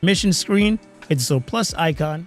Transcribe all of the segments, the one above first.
Mission screen, it's a plus icon.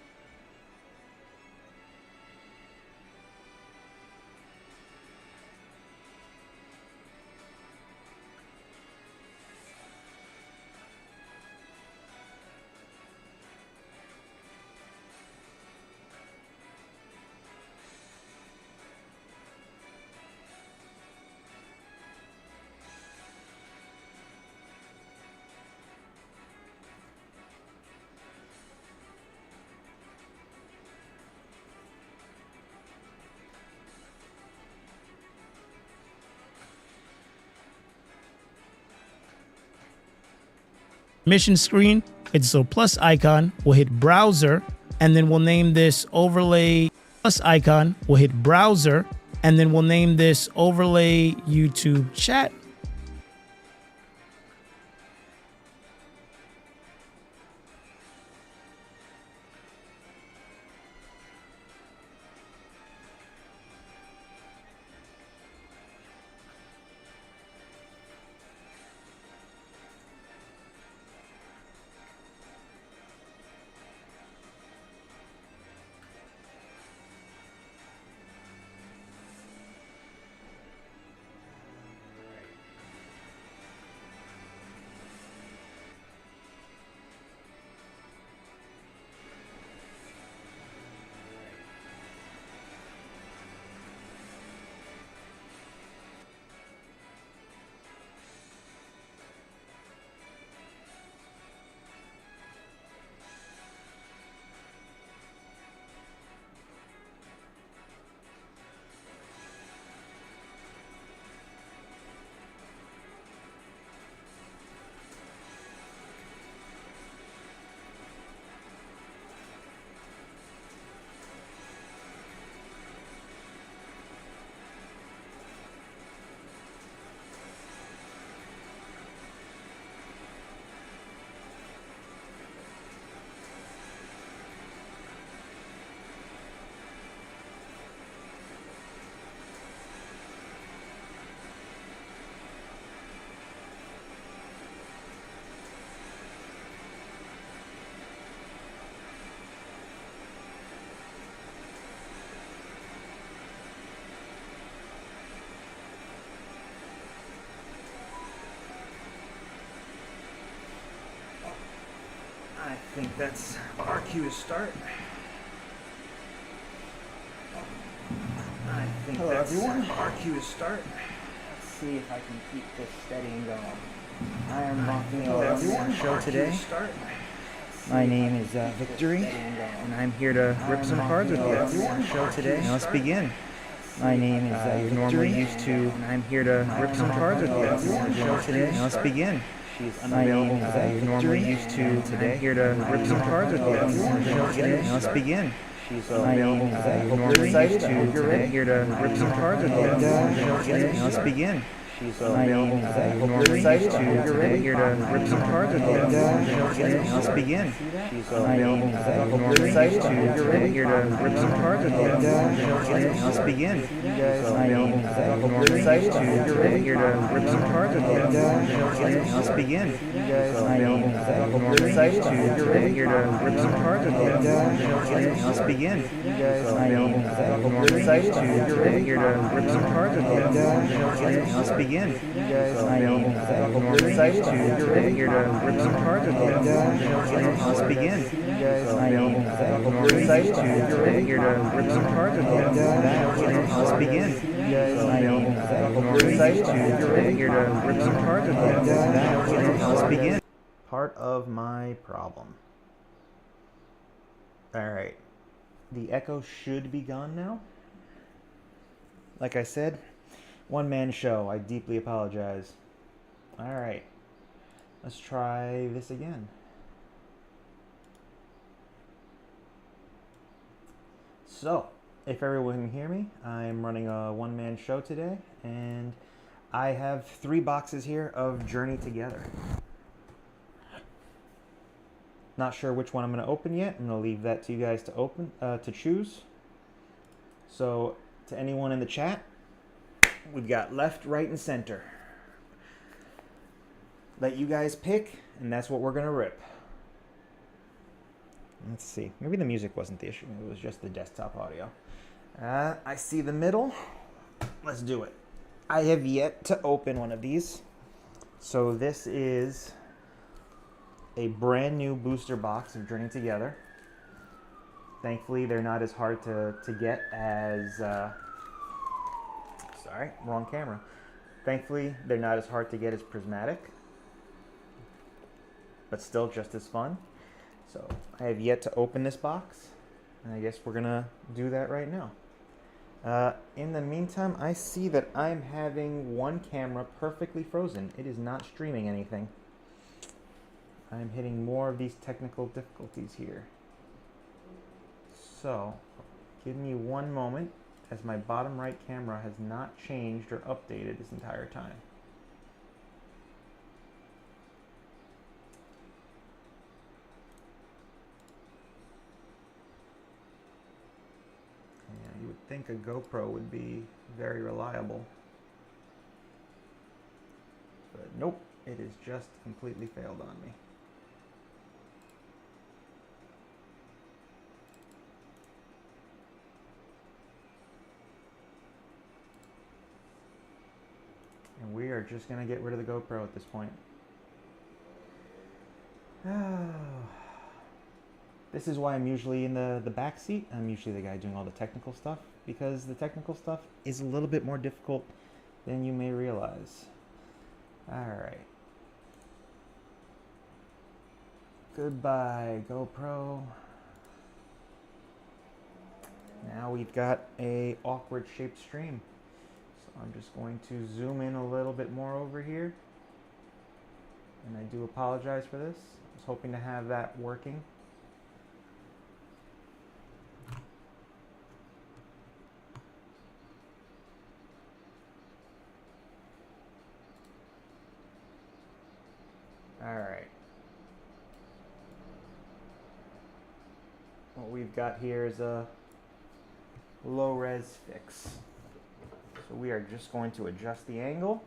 Mission screen, it's a plus icon. We'll hit browser and then we'll name this overlay plus icon. We'll hit browser and then we'll name this overlay YouTube chat. I think that's our cue to start. I think Hello, that's everyone. our cue to start. Let's see if I can keep this steady and going. I am rocking That's the show our cue today. to start. My name is Victory, and I'm here to rip some cards with you. Show today. Now let's begin. My name is you're normally used to, and I'm here to rip some cards with you. Show today. Now let's begin. My name is you're normally used to, today. I'm here to rip some cards with you. Show today. Now let's begin. My name is you're normally used to, today. I'm here to rip some cards with you. Show today. Now let's begin. My name is you're normally used to, today. I'm here to rip some cards with you. Show today. Now let's begin. My name is you're normally used to, today. I'm here to rip some cards with you. Show today. Now let's begin. My name is you're normally used to, today. I'm here to rip some cards with you. Show today. Now let's begin. My name is you're normally used to, today. I'm here to rip some cards with you. Show today. Now let's begin. My name is you're normally used to, today. I'm here to rip some cards with you. Show today. Now let's begin. My name is you're normally used to, today. I'm here to rip some cards with you. Show today. Now let's begin. My name is you're normally used to, today. I'm here to rip some cards with you. Show today. Now let's begin. My name is you're normally used to, today. I'm here to rip some cards with you. Show today. Now let's begin. Part of my problem. Alright. The echo should be gone now. Like I said, one-man show. I deeply apologize. Alright. Let's try this again. So, if everyone can hear me, I'm running a one-man show today, and I have 3 boxes here of Journey Together. Not sure which one I'm going to open yet. I'm going to leave that to you guys to open, to choose. So, to anyone in the chat, we've got left, right, and center. Let you guys pick, and that's what we're going to rip. Let's see. Maybe the music wasn't the issue. It was just the desktop audio. I see the middle. Let's do it. I have yet to open one of these. So this is a brand new booster box of Journey Together. Thankfully, they're not as hard to get as... sorry, wrong camera. Thankfully, they're not as hard to get as Prismatic, but still just as fun. So I have yet to open this box, and I guess we're gonna do that right now. In the meantime, I see that I'm having one camera perfectly frozen. It is not streaming anything. I'm hitting more of these technical difficulties here. So, give me one moment, as my bottom right camera has not changed or updated this entire time. Yeah, you would think a GoPro would be very reliable. But nope, it has just completely failed on me. And we are just going to get rid of the GoPro at this point. This is why I'm usually in the back seat. I'm usually the guy doing all the technical stuff, because the technical stuff is a little bit more difficult than you may realize. Alright. Goodbye, GoPro. Now we've got a awkward shaped stream. I'm just going to zoom in a little bit more over here. And I do apologize for this. I was hoping to have that working. Alright. What we've got here is a low-res fix. So we are just going to adjust the angle,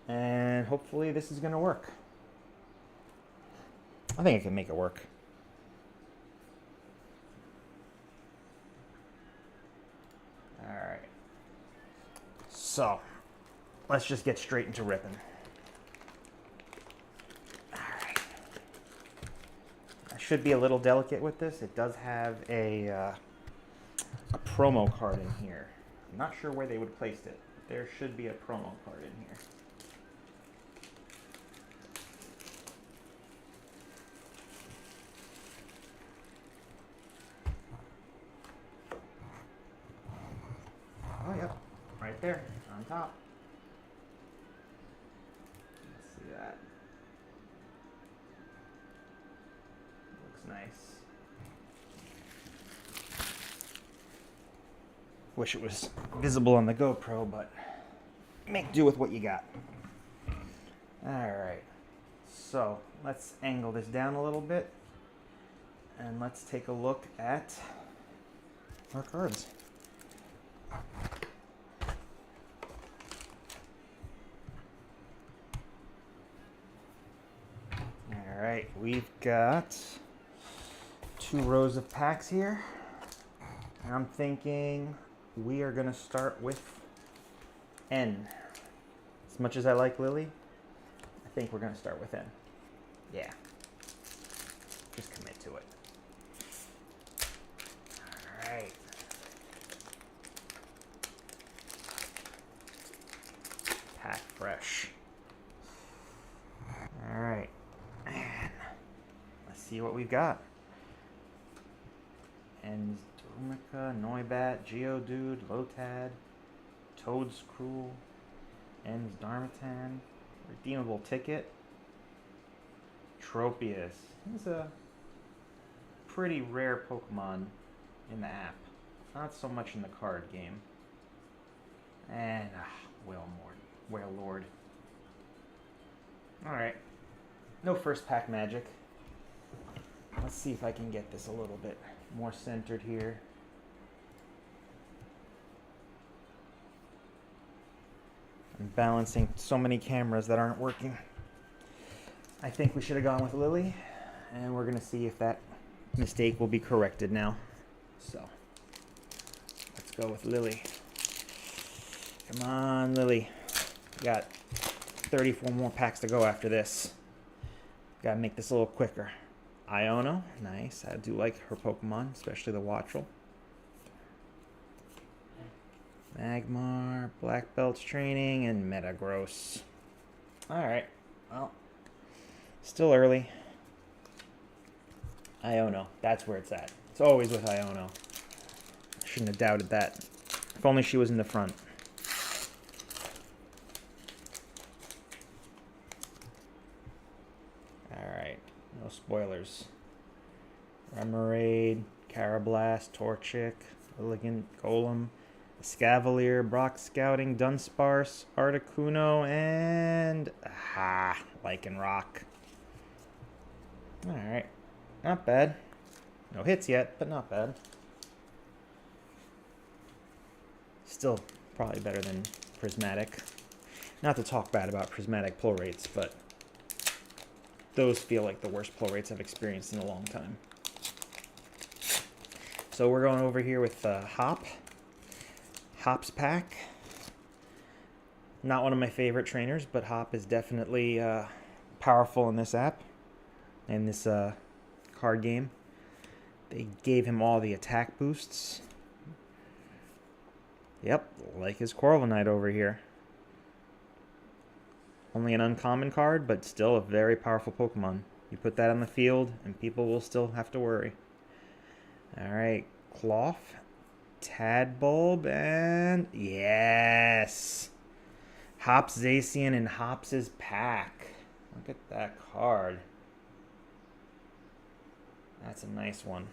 and hopefully this is going to work. I think I can make it work. Alright. So, let's just get straight into ripping. Alright. I should be a little delicate with this. It does have a promo card in here. I'm not sure where they would have placed it. There should be a promo card in here. Oh, yep. Right there, on top. Let's see that. Looks nice. Wish it was visible on the GoPro, but make do with what you got. Alright, so let's angle this down a little bit, and let's take a look at our cards. Alright, we've got 2 rows of packs here, and I'm thinking we are going to start with N. As much as I like Lily, I think we're going to start with N. Yeah. Just commit to it. Alright. Pack fresh. Alright. And let's see what we've got. And Darumaka, Noibat, Geodude, Lotad, Toedscruel, Ens Darmatan, Redeemable Ticket, Tropius. He's a pretty rare Pokemon in the app. Not so much in the card game. And, Wailord. Alright. No first pack magic. Let's see if I can get this a little bit more centered here. I'm balancing so many cameras that aren't working. I think we should have gone with Lily. And we're going to see if that mistake will be corrected now. So, let's go with Lily. Come on, Lily. We got 34 more packs to go after this. Got to make this a little quicker. Iono, nice. I do like her Pokemon, especially the Wattrel. Magmar, Black Belt's training, and Metagross. Alright, well, still early. Iono, that's where it's at. It's always with Iono. Shouldn't have doubted that. If only she was in the front. Alright, no spoilers. Remoraid, Carablast, Torchic, Elegant Golem, Escavalier, Brock Scouting, Dunsparce, Articuno, and Lycanroc. Alright, not bad. No hits yet, but not bad. Still probably better than Prismatic. Not to talk bad about Prismatic pull rates, but those feel like the worst pull rates I've experienced in a long time. So we're going over here with Hop. Hop's pack. Not one of my favorite trainers, but Hop is definitely powerful in this app. In this card game. They gave him all the attack boosts. Yep, like his Corviknight over here. Only an uncommon card, but still a very powerful Pokemon. You put that on the field, and people will still have to worry. Alright, Cloth, Tadbulb, and yes! Hops Zacian in Hops' pack. Look at that card. That's a nice one.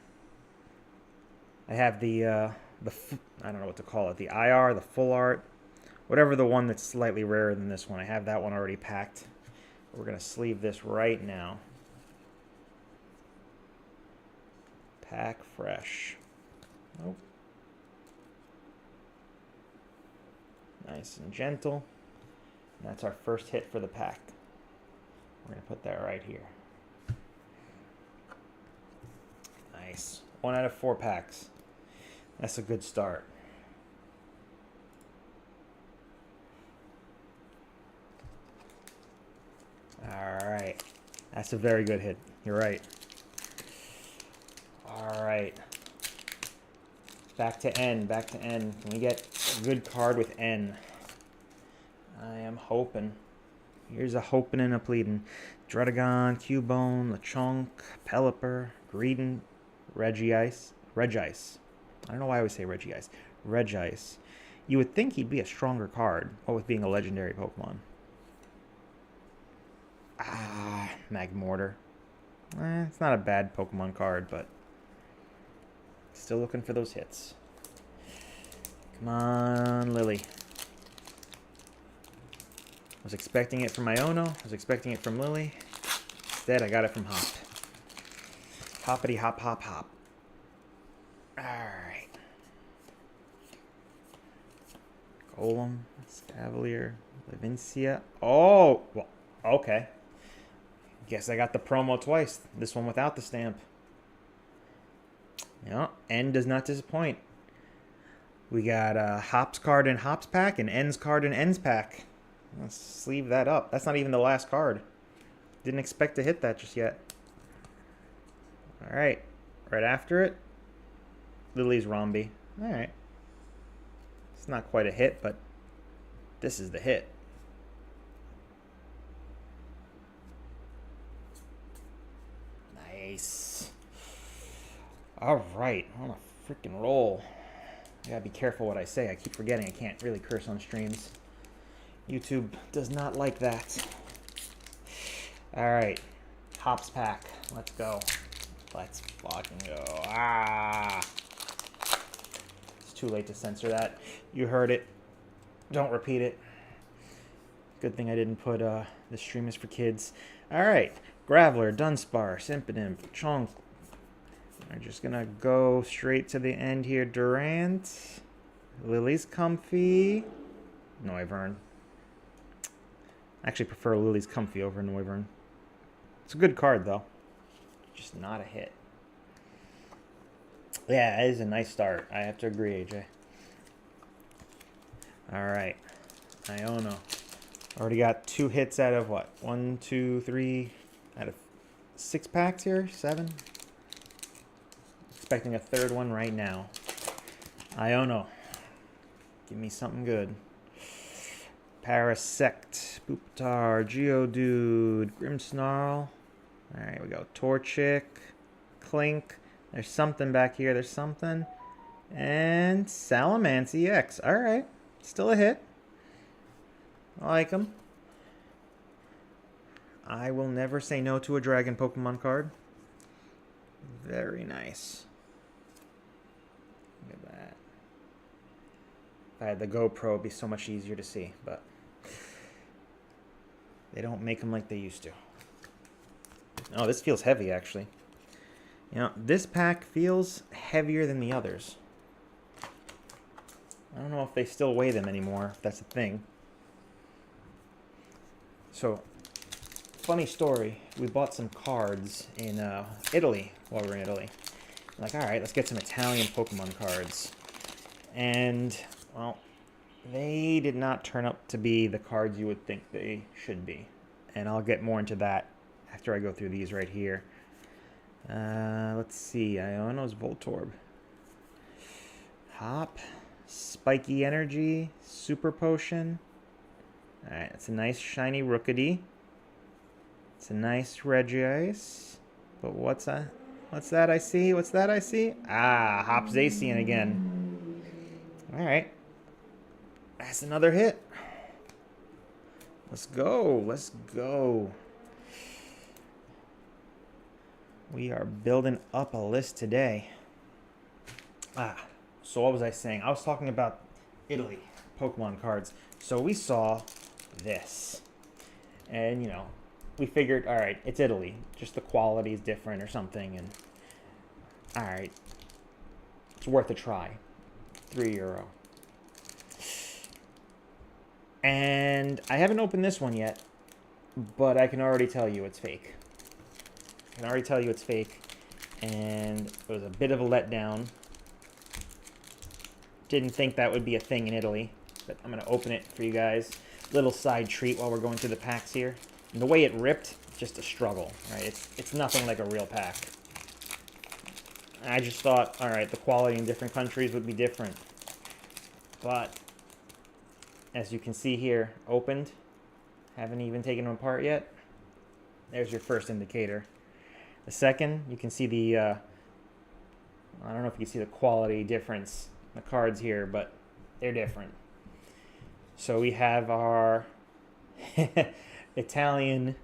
I have the I don't know what to call it, the IR, the full art, whatever the one that's slightly rarer than this one. I have that one already packed. We're going to sleeve this right now. Pack fresh. Nope. Nice and gentle. And that's our first hit for the pack. We're going to put that right here. Nice. 1 out of 4 packs. That's a good start. Alright. That's a very good hit. You're right. Alright. Back to N. Back to N. Can we get a good card with N? I am hoping. Here's a hoping and a pleading. Druddigon, Cubone, Lechonk, Pelipper, Greedent, Regice. I don't know why I always say Regice. Regice. You would think he'd be a stronger card, what with being a legendary Pokemon. Magmortar. It's not a bad Pokemon card, but still looking for those hits. Come on, Lily. I was expecting it from Iono. I was expecting it from Lily. Instead, I got it from Hop. Hoppity hop hop hop. Alright. Golem, Scavalier, Levincia. Oh! Well, okay. Guess I got the promo twice. This one without the stamp. Yeah, N does not disappoint. We got Hop's card in Hop's pack and N's card in N's pack. Let's sleeve that up. That's not even the last card. Didn't expect to hit that just yet. Alright. Right after it, Lily's Romby. Alright. It's not quite a hit, but this is the hit. Nice. Alright. On a freaking roll. I gotta be careful what I say. I keep forgetting I can't really curse on streams. YouTube does not like that. Alright. Hop's pack. Let's go. Let's fucking go. It's too late to censor that. You heard it. Don't repeat it. Good thing I didn't put the stream is for kids. Alright. Graveler, Dunsparce, Impidimp, Chonk. We're just gonna go straight to the end here. Durant. Lily's Comfy. Noivern. I actually prefer Lily's Comfy over Noivern. It's a good card, though. Just not a hit. Yeah, it is a nice start. I have to agree, AJ. All right. Iono. Already got 2 hits out of what? 1, 2, 3 out of 6 packs here? 7? Expecting a 3rd one right now. Iono. Give me something good. Parasect, Pupitar, Geodude, Grimmsnarl. Alright, we go. Torchic, Clink. There's something back here. There's something. And Salamence EX. Alright. Still a hit. I like him. I will never say no to a Dragon Pokemon card. Very nice. Look at that. If I had the GoPro, it'd be so much easier to see, but they don't make them like they used to. Oh, this feels heavy, actually. You know, this pack feels heavier than the others. I don't know if they still weigh them anymore, if that's a thing. So, funny story. We bought some cards in Italy while we were in Italy. Like, alright, let's get some Italian Pokemon cards. And, well, they did not turn up to be the cards you would think they should be. And I'll get more into that after I go through these right here. Let's see. Iono's Voltorb. Hop. Spiky Energy. Super Potion. Alright, that's a nice shiny Rookidee. It's a nice Regice. But what's that? What's that I see? What's that I see? Ah, Hop Zacian again. Alright. That's another hit. Let's go. Let's go. We are building up a list today. So what was I saying? I was talking about Italy Pokemon cards. So we saw this. And, you know, we figured, all right, it's Italy. Just the quality is different or something. And, all right, it's worth a try. €3. And I haven't opened this one yet, but I can already tell you it's fake. I can already tell you it's fake. And it was a bit of a letdown. Didn't think that would be a thing in Italy, but I'm going to open it for you guys. Little side treat while we're going through the packs here. And the way it ripped, just a struggle, right? It's nothing like a real pack. I just thought, all right, the quality in different countries would be different. But, as you can see here, opened. Haven't even taken them apart yet. There's your first indicator. The second, you can see the, I don't know if you can see the quality difference in the cards here, but they're different. So we have our Italian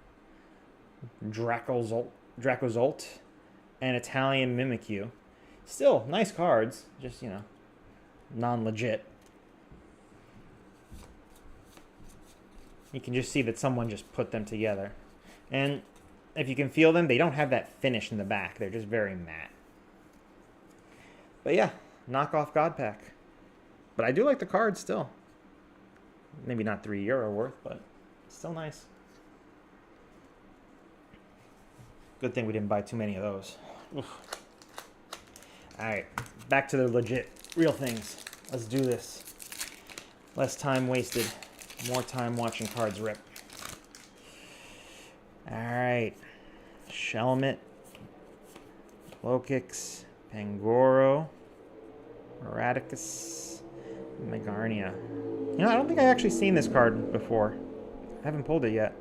Dracozolt and Italian Mimikyu. Still, nice cards, just, you know, non-legit. You can just see that someone just put them together. And if you can feel them, they don't have that finish in the back. They're just very matte. But yeah, knockoff God Pack. But I do like the cards still. Maybe not €3 worth, but still nice. Good thing we didn't buy too many of those. Oof. Alright, back to the legit, real things. Let's do this. Less time wasted. More time watching cards rip. Alright. Shelmet. Lokix. Pangoro. Eradicus. Megarnia. You know, I don't think I've actually seen this card before. I haven't pulled it yet.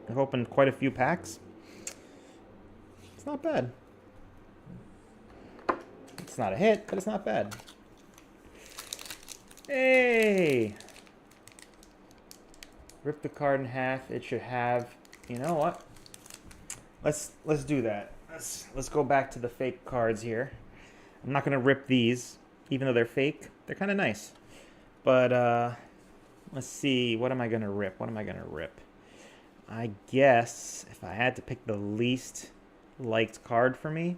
I've opened quite a few packs. It's not bad. It's not a hit, but it's not bad. Hey! Rip the card in half. It should have, you know what? Let's do that. Let's go back to the fake cards here. I'm not gonna rip these, even though they're fake. They're kind of nice. But let's see. What am I gonna rip? What am I gonna rip? I guess if I had to pick the least liked card for me,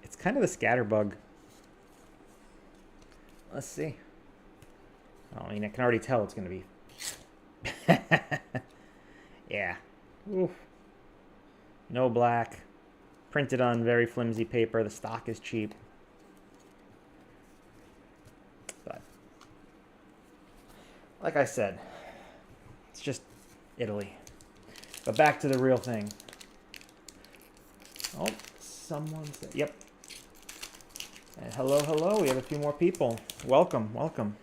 it's kind of the Scatterbug. Let's see. I mean, I can already tell it's gonna be. Yeah. Oof. No black. Printed on very flimsy paper. The stock is cheap. But like I said, it's just Italy. But back to the real thing. Oh, someone said, yep. And hello, hello. We have a few more people. Welcome, welcome.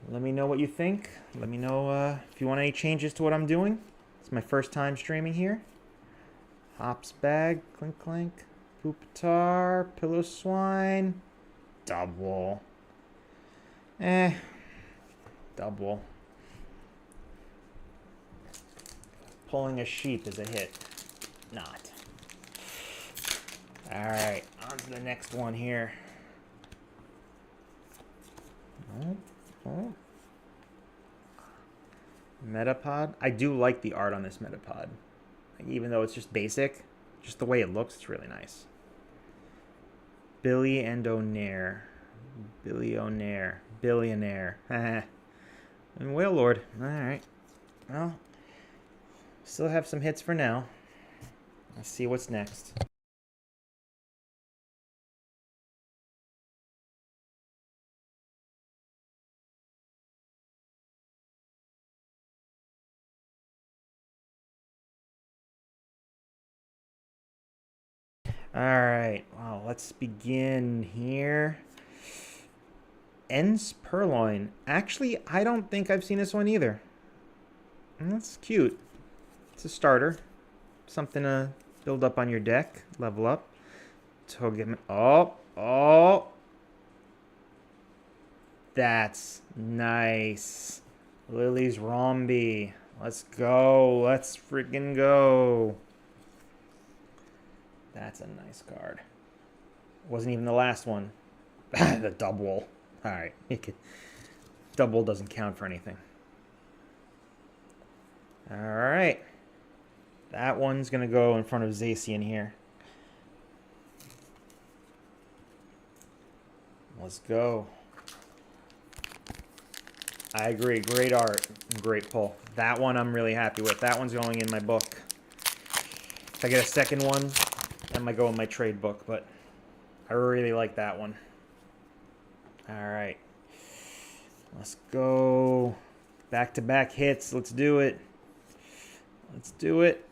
Let me know what you think. Let me know if you want any changes to what I'm doing. It's my first time streaming here. Hops bag, clink clink, Pupitar, pillow swine, double. Double. Pulling a sheep is a hit. Not. Alright, on to the next one here. Oh. Metapod. I do like the art on this Metapod. Like, even though it's just basic, just the way it looks, it's really nice. Billy and O'Nair. Billionaire. Billionaire. And Whale Lord. Alright. Well, still have some hits for now. Let's see what's next. Alright, well, let's begin here. Ends Purloin. Actually, I don't think I've seen this one either. That's cute. It's a starter. Something to build up on your deck. Level up. Oh. That's nice. Lily's Romby. Let's go. Let's freaking go. That's a nice card. Wasn't even the last one. The double. Alright. Double doesn't count for anything. Alright. That one's going to go in front of Zacian here. Let's go. I agree. Great art. Great pull. That one I'm really happy with. That one's going in my book. If I get a second one, that might go in my trade book, but I really like that one. Alright. Let's go. Back-to-back hits. Let's do it. Let's do it.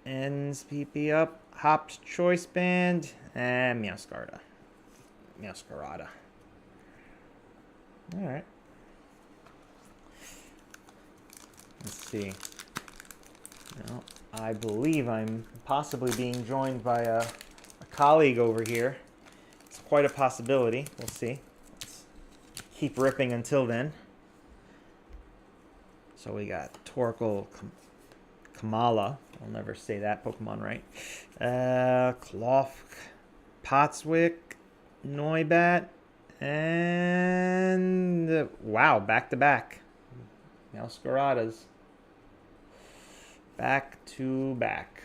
Ends PP up. Hops Choice Band. And Meowscarada. Meowscarada. Alright. Let's see. Now, I believe I'm possibly being joined by a colleague over here. It's quite a possibility. We'll see. Let's keep ripping until then. So we got Torkoal, Kamala. I'll never say that Pokemon right. Cloth, Potswick, Noibat, and wow, back to back. Meowscaradas. Back to back.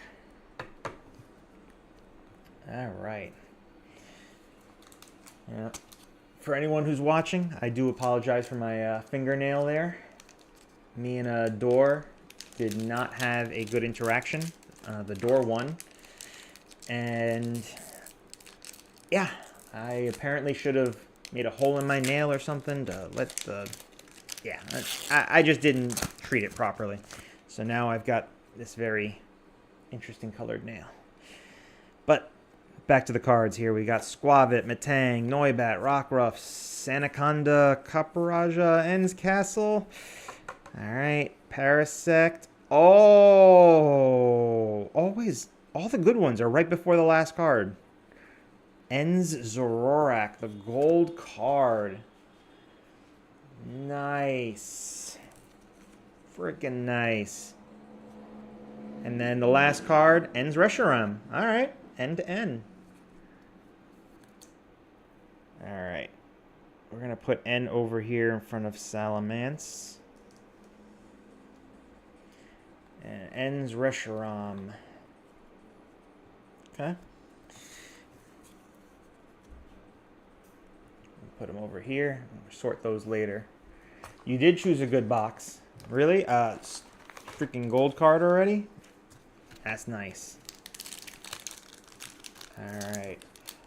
All right. Yeah. For anyone who's watching, I do apologize for my fingernail there. Me and a door did not have a good interaction. The door won. And yeah, I apparently should have made a hole in my nail or something to let the... Yeah, I just didn't treat it properly. So now I've got this very interesting colored nail. But back to the cards here. We got Squavit, Metang, Noibat, Rockruff, Sandaconda, Caparaja, Ends Castle. Alright, Parasect. Oh! Always, all the good ones are right before the last card. Ends Zoroark, the gold card. Nice. Freaking nice. And then the last card, Ends Reshiram. Alright, end to end. Alright. We're going to put N over here in front of Salamence. And Ends Reshiram. Okay. Put them over here. Sort those later. You did choose a good box. Really? Freaking gold card already? That's nice. Alright.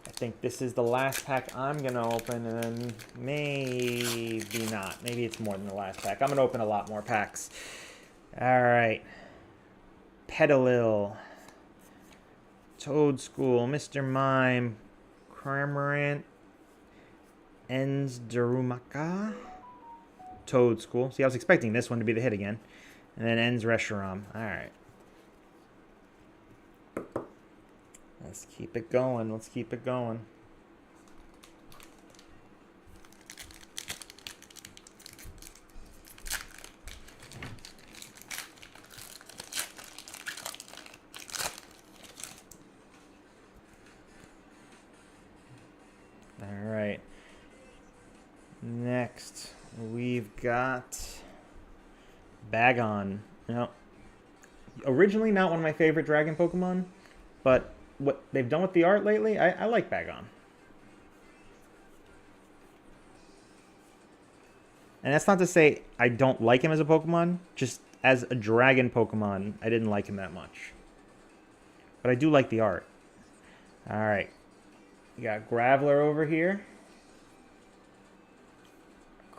I think this is the last pack I'm going to open, and maybe not. Maybe it's more than the last pack. I'm going to open a lot more packs. Alright. Petalil. Toad School. Mr. Mime. Cramorant. Ends Darumaka. Toad School. See, I was expecting this one to be the hit again. And then Ends Reshiram. Alright. Let's keep it going. Let's keep it going. All right. Next, we've got Bagon. Now, originally not one of my favorite dragon Pokemon, but what they've done with the art lately, I like Bagon. And that's not to say I don't like him as a Pokemon, just as a dragon Pokemon, I didn't like him that much. But I do like the art. Alright. We got Graveler over here.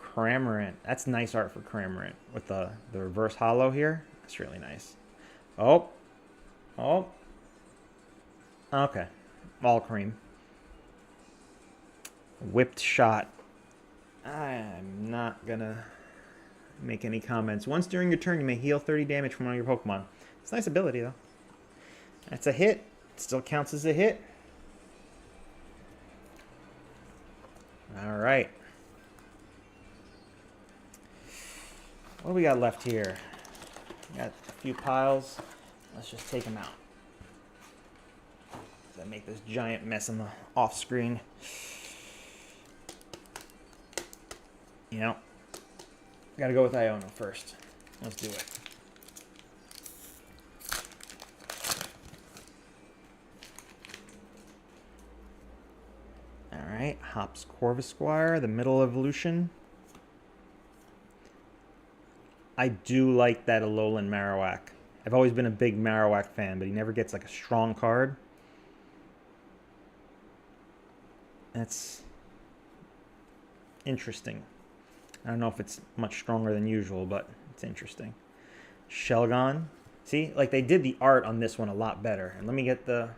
Cramorant. That's nice art for Cramorant. With the reverse hollow here. That's really nice. Oh. Oh. Okay. All cream. Whipped Shot. I'm not gonna make any comments. Once during your turn, you may heal 30 damage from one of your Pokemon. It's a nice ability, though. That's a hit. It still counts as a hit. Alright. What do we got left here? We got a few piles. Let's just take them out. I make this giant mess on the off screen. You know, gotta go with Iono first. Let's do it. Alright, Hops Corvisquire, the middle evolution. I do like that Alolan Marowak. I've always been a big Marowak fan, but he never gets like a strong card. That's interesting. I don't know if it's much stronger than usual, but it's interesting. Shelgon. See, like they did the art on this one a lot better. And let me get the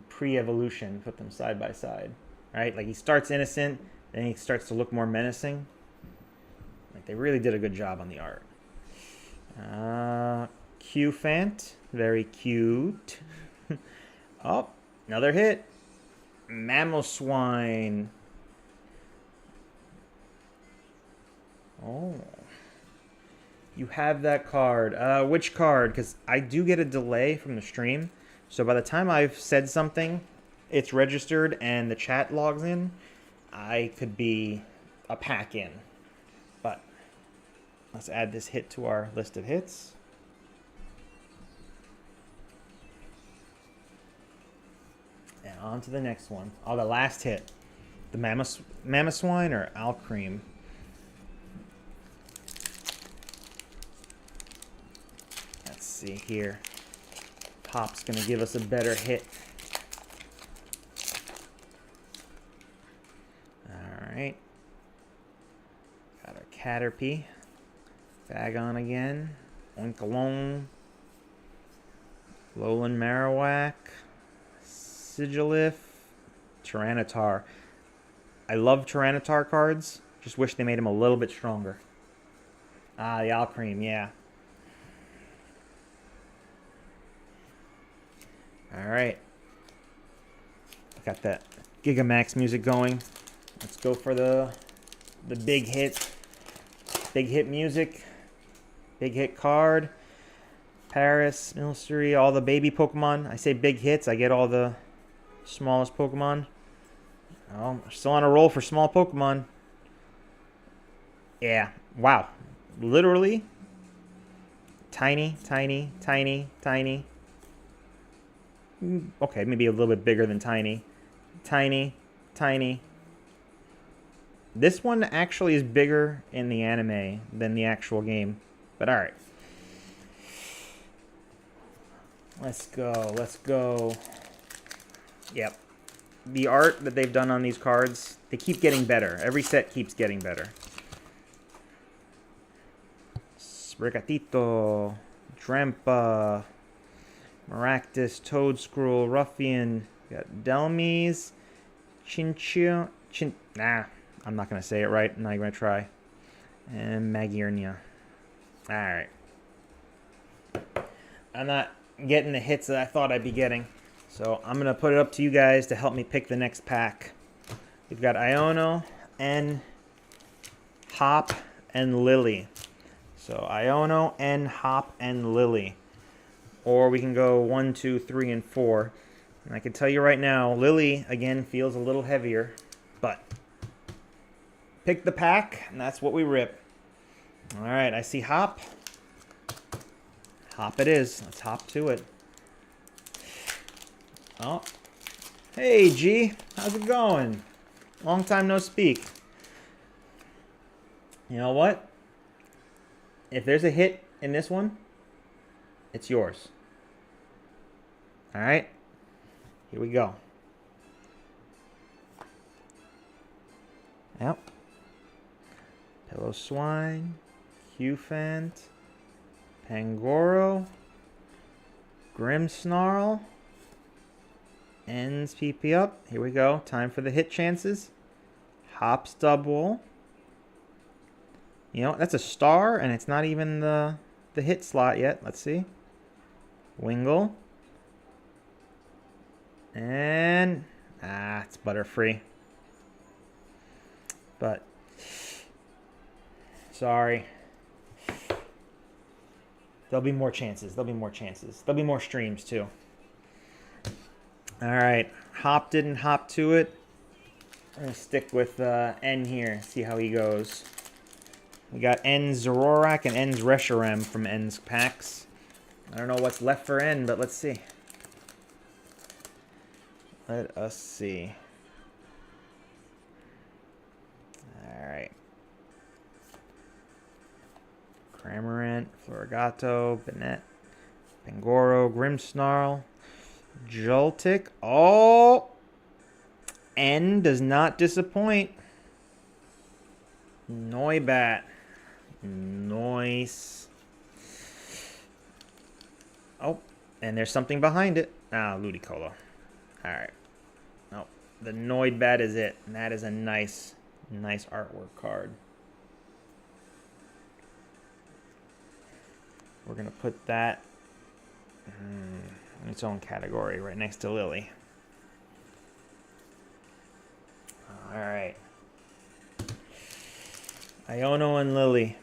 pre-evolution, put them side by side. Right? Like he starts innocent, then he starts to look more menacing. Like they really did a good job on the art. Q-Fant. Very cute. Oh, another hit. Mamoswine. Oh. You have that card. Which card? Because I do get a delay from the stream. So by the time I've said something, it's registered and the chat logs in, I could be a pack in. But let's add this hit to our list of hits. And on to the next one. Oh, the last hit. The Mamoswine or Alcremie? Let's see here. Pop's going to give us a better hit. Alright. Got our Caterpie. Bagon again. Oinkalong. Alolan Marowak. Sigilyph, Tyranitar. I love Tyranitar cards. Just wish they made him a little bit stronger. Ah, the Alcremie, yeah. Alright. Got that Gigamax music going. Let's go for the big hit. Big hit music. Big hit card. Paris, Milcery, all the baby Pokemon. I say big hits, I get all the smallest Pokemon. Oh, still on a roll for small Pokemon. Yeah. Wow. Literally. Tiny, tiny, tiny, tiny. Okay, maybe a little bit bigger than tiny. Tiny, tiny. This one actually is bigger in the anime than the actual game. But alright. Let's go. Let's go. Yep. The art that they've done on these cards, they keep getting better. Every set keeps getting better. Sprigatito, Drempa, Maractus, Toadscruel, Ruffian. We got Delmies, nah, I'm not going to say it right. I'm not even going to try. And Magiernia. Alright. I'm not getting the hits that I thought I'd be getting. So I'm going to put it up to you guys to help me pick the next pack. We've got Iono, N, Hop, and Lily. So Iono, N, Hop, and Lily. Or we can go 1, 2, 3, and 4. And I can tell you right now, Lily, again, feels a little heavier. But pick the pack, and that's what we rip. All right, I see Hop. Hop it is. Let's hop to it. Oh. Hey, G. How's it going? Long time no speak. You know what? If there's a hit in this one, it's yours. All right? Here we go. Yep. Piloswine, Cufant, Pangoro, Grimmsnarl, Ends PP up. Here we go. Time for the hit chances. Hop Stubwool. You know, that's a star, and it's not even the hit slot yet. Let's see. Wingull. And, it's Butterfree. But, sorry. There'll be more chances. There'll be more chances. There'll be more streams, too. All right. Hop didn't hop to it. I'm going to stick with N here, see how he goes. We got N's Zoroark and N's Reshiram from N's packs. I don't know what's left for N, but let's see. Let us see. All right. Cramorant, Florigato, Banette, Pangoro, Grimmsnarl, Joltik. Oh! N does not disappoint. Noibat. Nice. Oh, and there's something behind it. Ludicolo. Alright. No, the Noibat is it. And that is a nice artwork card. We're going to put that in its own category right next to Lily. Alright. Iono and Lily.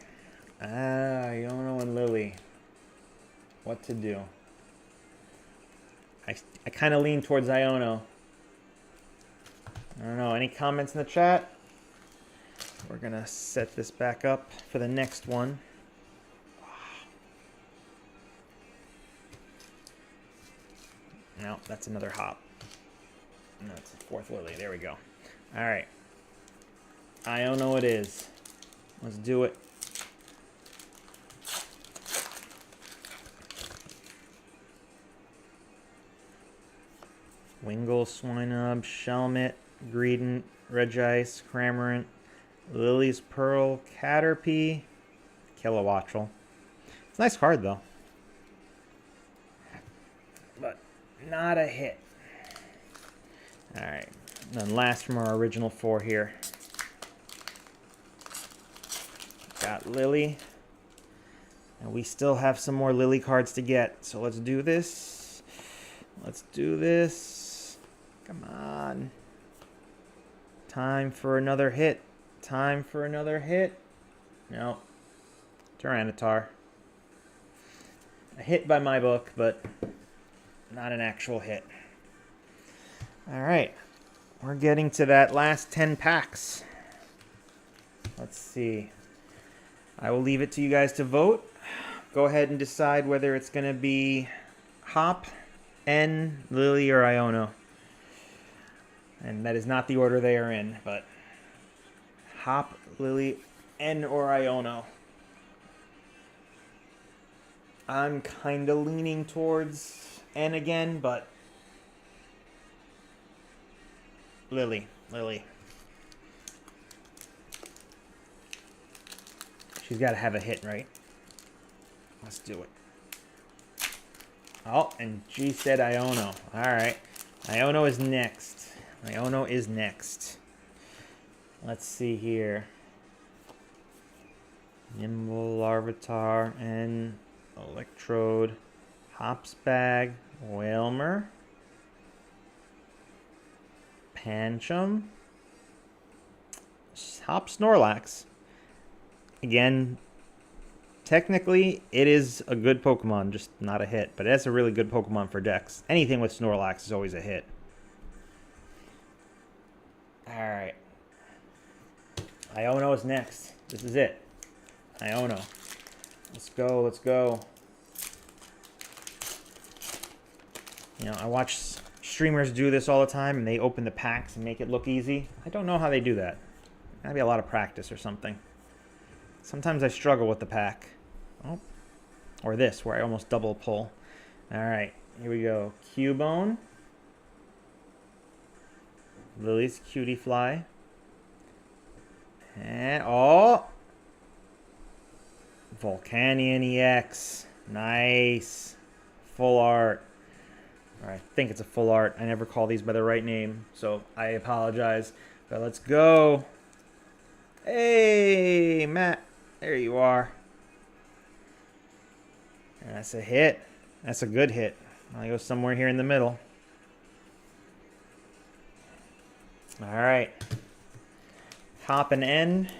Iono and Lily. What to do? I kind of lean towards Iono. I don't know. Any comments in the chat? We're going to set this back up for the next one. No, that's another Hop. No, it's the fourth Lily. There we go. All right. Iono it is. Let's do it. Wingull, Swinub, Shelmet, Greedent, Regice, Cramorant, Lily's Pearl, Caterpie, Kilowattrel. It's a nice card, though. But not a hit. Alright. Then last from our original four here. Got Lily. And we still have some more Lily cards to get. So let's do this. Let's do this. Come on. Time for another hit. Time for another hit. No. Tyranitar. A hit by my book, but not an actual hit. Alright. We're getting to that last 10 packs. Let's see. I will leave it to you guys to vote. Go ahead and decide whether it's going to be Hop, N, Lily, or Iono. And that is not the order they are in, but Hop, Lily, N, or Iono. I'm kind of leaning towards N again, but Lily. She's got to have a hit, right? Let's do it. Oh, and G said Iono. All right. Iono is next. Let's see here. Nimble, Larvitar, and Electrode. Hopsbag, Whalmer. Pancham. Hop Snorlax. Again, technically, it is a good Pokemon, just not a hit. But it's a really good Pokemon for Dex. Anything with Snorlax is always a hit. Alright. Iono is next. This is it. Iono. Let's go. You know, I watch streamers do this all the time, and they open the packs and make it look easy. I don't know how they do that. Gotta be a lot of practice or something. Sometimes I struggle with the pack. Oh. Or this, where I almost double pull. Alright, here we go. Cubone. Lily's Cutie Fly. And, oh! Volcanion EX. Nice. Full art. Or I think it's a full art. I never call these by the right name, so I apologize. But let's go. Hey, Matt. There you are. And that's a hit. That's a good hit. I'll go somewhere here in the middle. All right. Hop and N.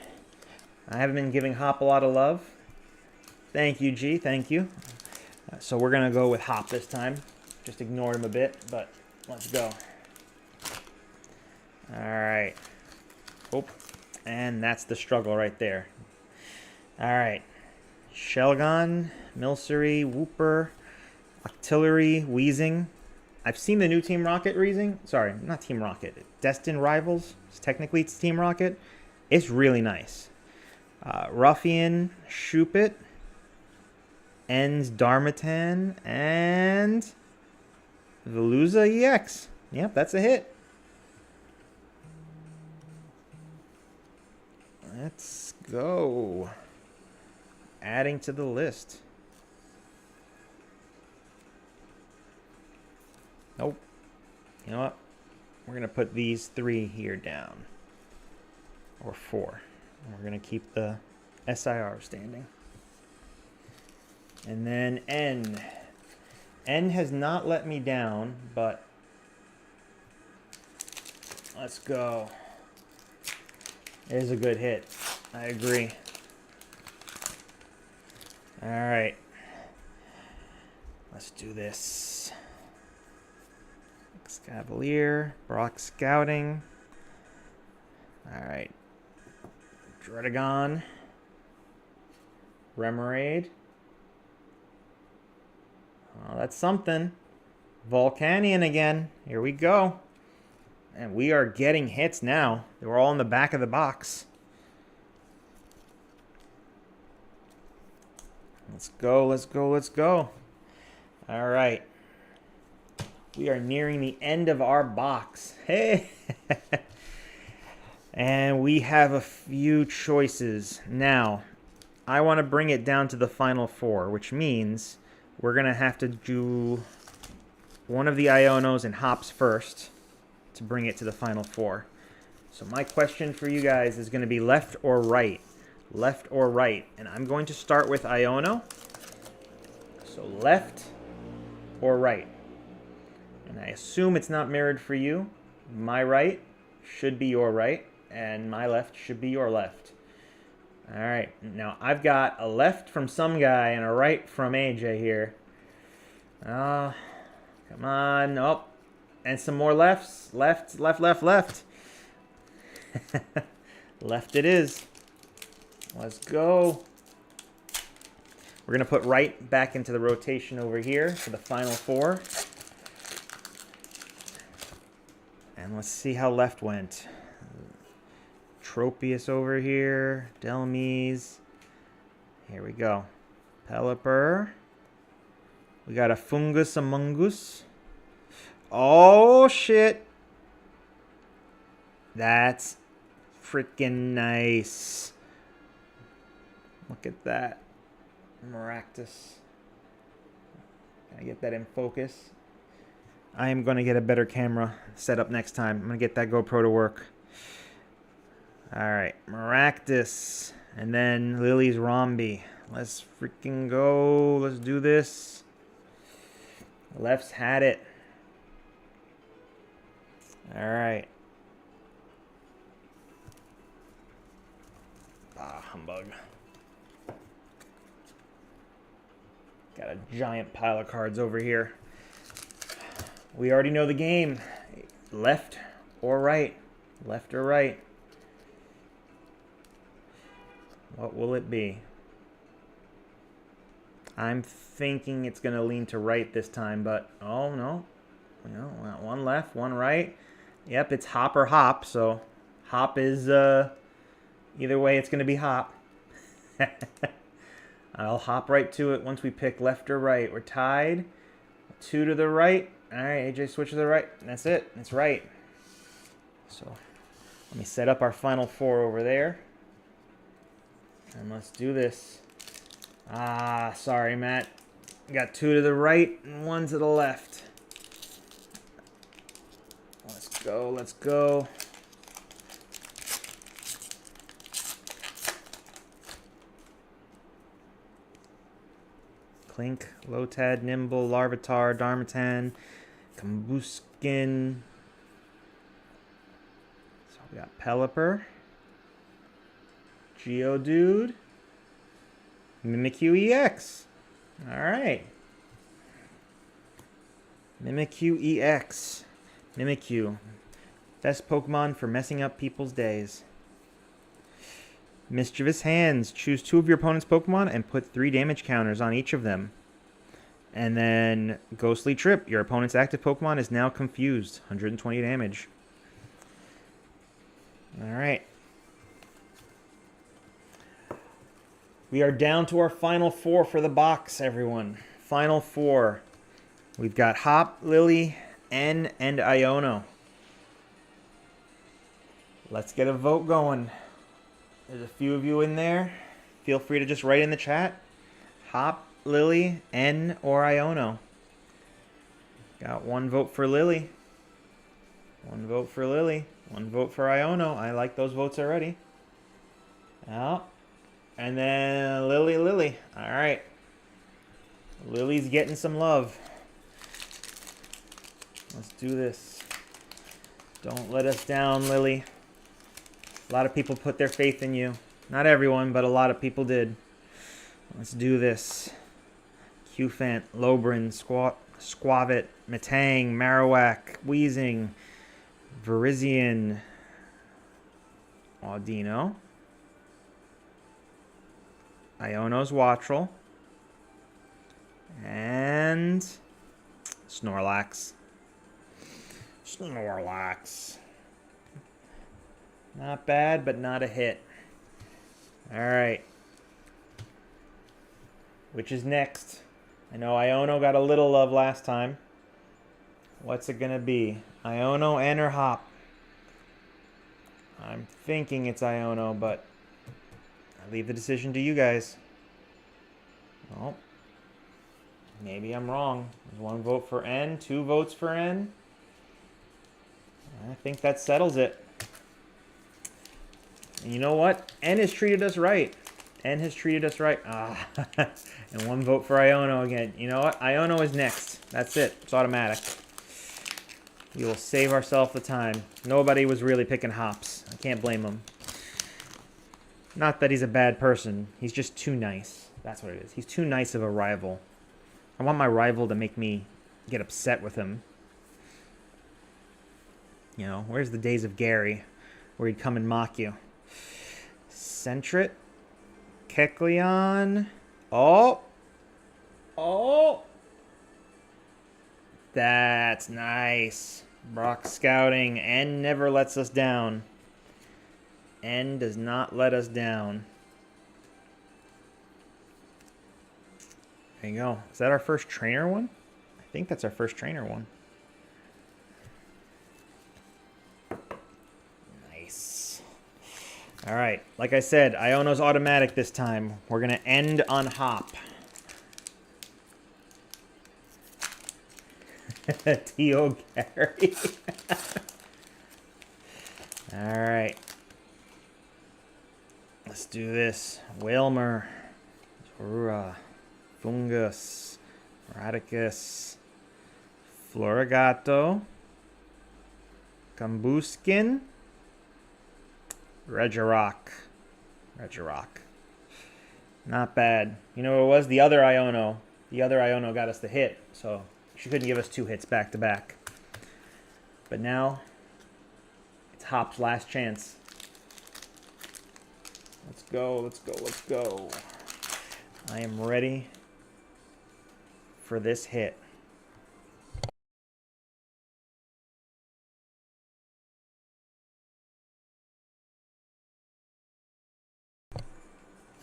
I haven't been giving Hop a lot of love. Thank you, G. Thank you. So we're going to go with Hop this time. Just ignored him a bit, but let's go. All right. Oh, and that's the struggle right there. All right. Shelgon, Milcery, Wooper, Octillery, Weezing. I've seen the new Team Rocket Weezing. Sorry, not Team Rocket. Destined Rivals. Technically, it's Team Rocket. It's really nice. Ruffian, Shuppet, Ends Darmatan, and Veluza EX. Yep, that's a hit. Let's go. Adding to the list. Nope. You know what? We're going to put these 3 here down. Or 4. And we're going to keep the SIR standing. And then N. N has not let me down, but let's go. It is a good hit. I agree. All right. Let's do this. Cavalier, Brock Scouting. All right. Dredagon. Remoraid. Oh, that's something. Volcanion again. Here we go. And we are getting hits now. They were all in the back of the box. Let's go, let's go, let's go. All right. We are nearing the end of our box. Hey! And we have a few choices. Now, I want to bring it down to the final 4, which means we're going to have to do one of the Ionos and Hops first to bring it to the final 4. So my question for you guys is going to be left or right. Left or right. And I'm going to start with Iono. So left or right. And I assume it's not mirrored for you. My right should be your right, and my left should be your left. All right, now I've got a left from some guy and a right from AJ here. Come on, oh, and some more lefts. Left, left, left, left. Left it is. Let's go. We're going to put right back into the rotation over here for the final 4. And let's see how left went. Tropius over here. Delmise. Here we go. Pelipper. We got a Fungus Among Us. Oh, shit. That's freaking nice. Look at that. Maractus. Can I get that in focus? I am going to get a better camera set up next time. I'm going to get that GoPro to work. All right, Maractus. And then Lily's Romby. Let's freaking go. Let's do this. Left's had it. All right. Ah, humbug. Got a giant pile of cards over here. We already know the game. Left or right. Left or right. What will it be? I'm thinking it's going to lean to right this time, but oh no. You know, one left, one right. Yep, it's hop or hop, so hop is either way it's going to be hop. I'll hop right to it once we pick left or right. We're tied. 2 to the right. All right, AJ switch to the right. That's it. It's right. So let me set up our final 4 over there. And let's do this. Ah, sorry, Matt. Got 2 to the right and 1 to the left. Let's go. Let's go. Clink, Lotad, Nimble, Larvitar, Darmanitan, Combuskin. So we got Pelipper, Geodude, Mimikyu EX. All right. Mimikyu EX. Mimikyu. Best Pokemon for messing up people's days. Mischievous Hands. Choose 2 of your opponent's Pokemon and put 3 damage counters on each of them. And then Ghostly Trip. Your opponent's active Pokemon is now confused. 120 damage. Alright. We are down to our final 4 for the box, everyone. Final 4. We've got Hop, Lily, N, and Iono. Let's get a vote going. There's a few of you in there. Feel free to just write in the chat. Hop, Lily, N, or Iono. Got 1 vote for Lily. 1 vote for Lily. 1 vote for Iono. I like those votes already. Oh. And then Lily. All right. Lily's getting some love. Let's do this. Don't let us down, Lily. A lot of people put their faith in you. Not everyone, but a lot of people did. Let's do this. Qfant, Lobrin, Squavit, Metang, Marowak, Weezing, Virizion, Audino, Iono's Wattrel, and Snorlax. Snorlax. Not bad, but not a hit. All right. Which is next? I know Iono got a little love last time. What's it going to be? Iono and or Hop? I'm thinking it's Iono, but I leave the decision to you guys. Oh. Maybe I'm wrong. There's 1 vote for N, 2 votes for N. I think that settles it. And you know what? N has treated us right. N has treated us right. Ah, and 1 vote for Iono again. You know what? Iono is next. That's it. It's automatic. We will save ourselves the time. Nobody was really picking Hops. I can't blame him. Not that he's a bad person. He's just too nice. That's what it is. He's too nice of a rival. I want my rival to make me get upset with him. You know, where's the days of Gary where he'd come and mock you? Sentret. Kecleon. Oh. Oh. That's nice. Brock scouting. N never lets us down. N does not let us down. There you go. Is that our first trainer one? I think that's our first trainer one. All right, like I said, Iono's automatic this time. We're gonna end on hop. T.O. Gary. All right. Let's do this. Wilmer, Zorua, Fungus, Radicus, Florigato, Kambuskin, Regirock. Not bad. You know what it was? The other Iono. The other Iono got us the hit, so she couldn't give us 2 hits back to back. But now, it's Hop's last chance. Let's go, let's go, let's go. I am ready for this hit.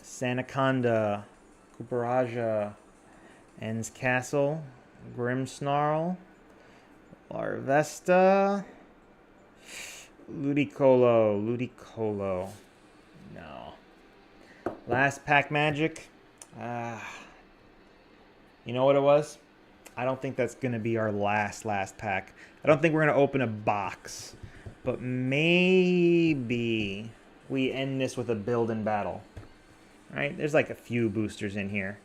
Sanaconda, Cooperaja, Ends Castle, Grimmsnarl, Larvesta, Ludicolo. No. Last pack magic. You know what it was? I don't think that's going to be our last pack. I don't think we're going to open a box. But maybe we end this with a build and battle. All right? There's like a few boosters in here.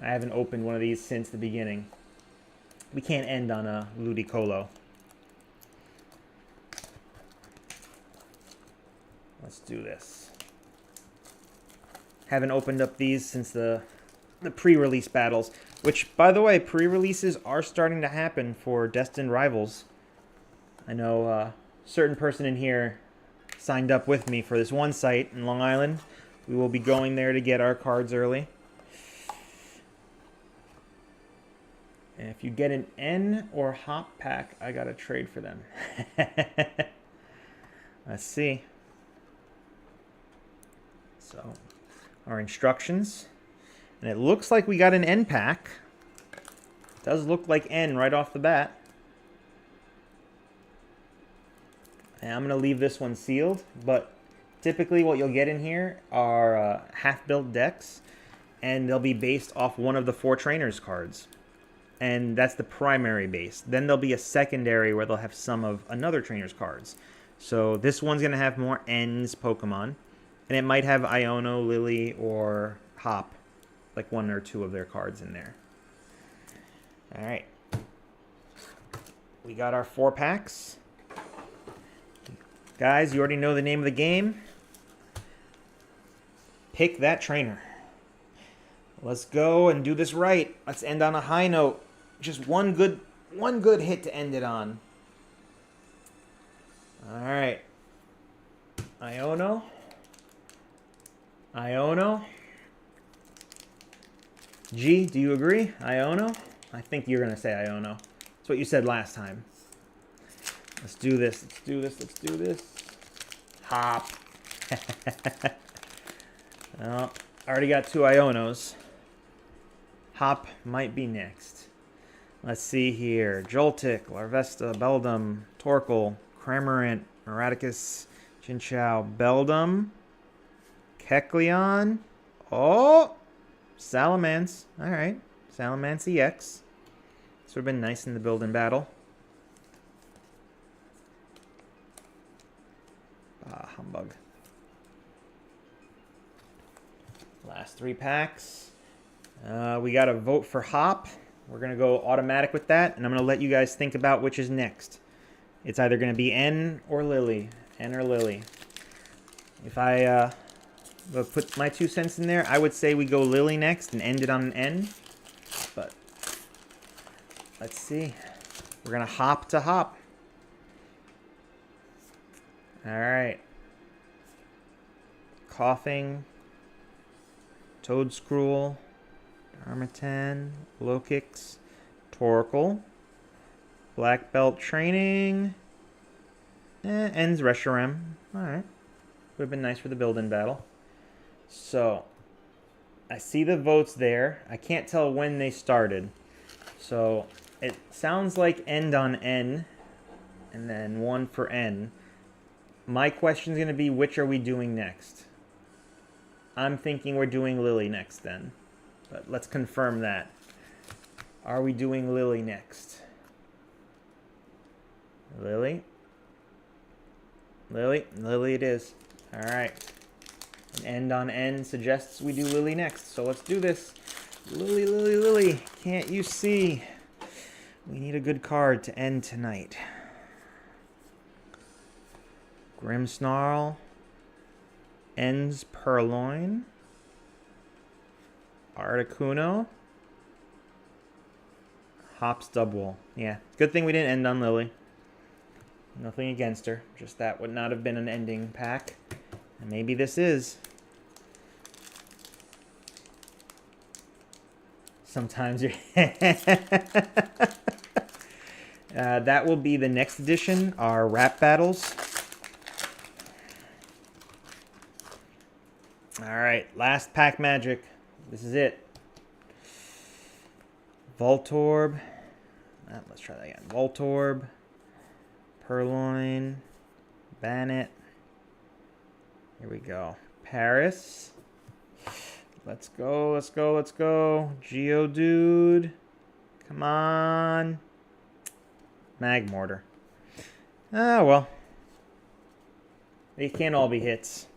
I haven't opened one of these since the beginning. We can't end on a Ludicolo. Let's do this. Haven't opened up these since the pre-release battles, which, by the way, pre-releases are starting to happen for Destined Rivals. I know a certain person in here signed up with me for this one site in Long Island. We will be going there to get our cards early. And if you get an N or Hop pack, I got to trade for them. Let's see. So, our instructions. And it looks like we got an N pack. It does look like N right off the bat. And I'm going to leave this one sealed. But typically what you'll get in here are half-built decks. And they'll be based off one of the 4 trainers cards. And that's the primary base. Then there'll be a secondary where they'll have some of another trainer's cards. So this one's going to have more N's Pokemon. And it might have Iono, Lily, or Hop. Like 1 or 2 of their cards in there. Alright. We got our 4 packs. Guys, you already know the name of the game. Pick that trainer. Let's go and do this right. Let's end on a high note. Just one good hit to end it on. Alright. Iono. G, do you agree? Iono? I think you're going to say Iono. That's what you said last time. Let's do this. Let's do this. Hop. Well, I already got 2 Ionos. Hop might be next. Let's see here. Joltik, Larvesta, Beldum, Torkoal, Cramorant, Radicus, Chinchou, Beldum, Kecleon. Oh! Salamence. Alright. Salamence EX. This would have been nice in the build and battle. Ah, humbug. Last 3 packs. We got a vote for Hop. We're going to go automatic with that, and I'm going to let you guys think about which is next. It's either going to be N or Lily. N or Lily. If I put my 2 cents in there, I would say we go Lily next and end it on an N. But let's see. We're going to hop to Hop. Alright. Coughing. Toedscruel. Darmanitan, Lokix, Torkoal, Black Belt Training, ends Reshiram. Alright. Would have been nice for the build-in battle. So, I see the votes there. I can't tell when they started. So, it sounds like end on N, and then 1 for N. My question is going to be, which are we doing next? I'm thinking we're doing Lily next then. But let's confirm that. Are we doing Lily next? Lily? Lily it is. All right. An end on end suggests we do Lily next. So let's do this. Lily. Can't you see? We need a good card to end tonight. Grimmsnarl. Ends Purloin. Articuno. Hops Dubwool. Yeah, good thing we didn't end on Lily. Nothing against her. Just that would not have been an ending pack. And maybe this is. Sometimes you're... that will be the next edition, our rap battles. Alright, last pack magic. This is it. Voltorb. Let's try that again. Voltorb. Purloin. Bannet. Here we go. Paris. Let's go. Geodude. Come on. Magmortar. Ah, well. They can't all be hits.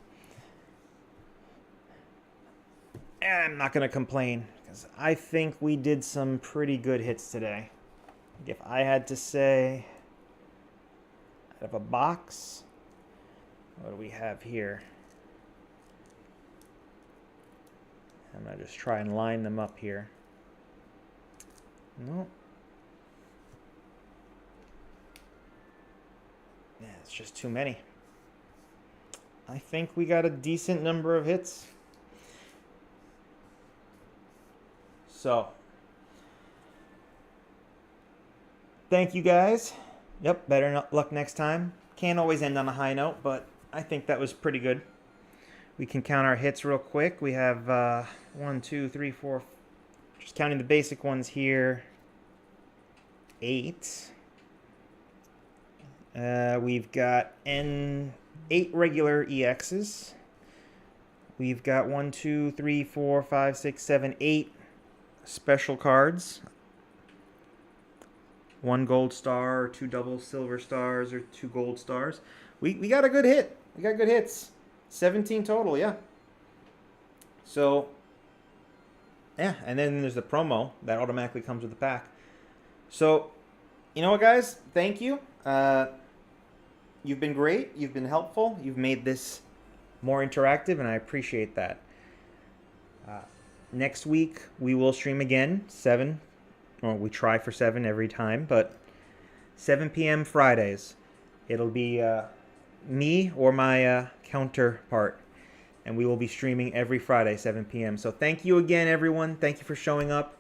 I'm not going to complain, because I think we did some pretty good hits today. If I had to say, out of a box, what do we have here? I'm going to just try and line them up here. No. Yeah, it's just too many. I think we got a decent number of hits. So, thank you guys. Yep, better luck next time. Can't always end on a high note, but I think that was pretty good. We can count our hits real quick. We have 1, 2, 3, 4, just counting the basic ones here, 8. We've got 8 regular EXs. We've got 1, 2, 3, 4, 5, 6, 7, 8 special cards. 1 gold star, or 2 double silver stars, or 2 gold stars. We got a good hit. We got good hits. 17 total, yeah. So, yeah, and then there's the promo that automatically comes with the pack. So, you know what, guys? Thank you. You've been great. You've been helpful. You've made this more interactive, and I appreciate that. Next week, we will stream again, 7. Well, we try for 7 every time, but 7 p.m. Fridays. It'll be me or my counterpart, and we will be streaming every Friday, 7 p.m. So thank you again, everyone. Thank you for showing up.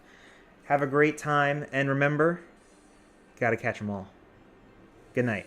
Have a great time, and remember, gotta catch 'em all. Good night.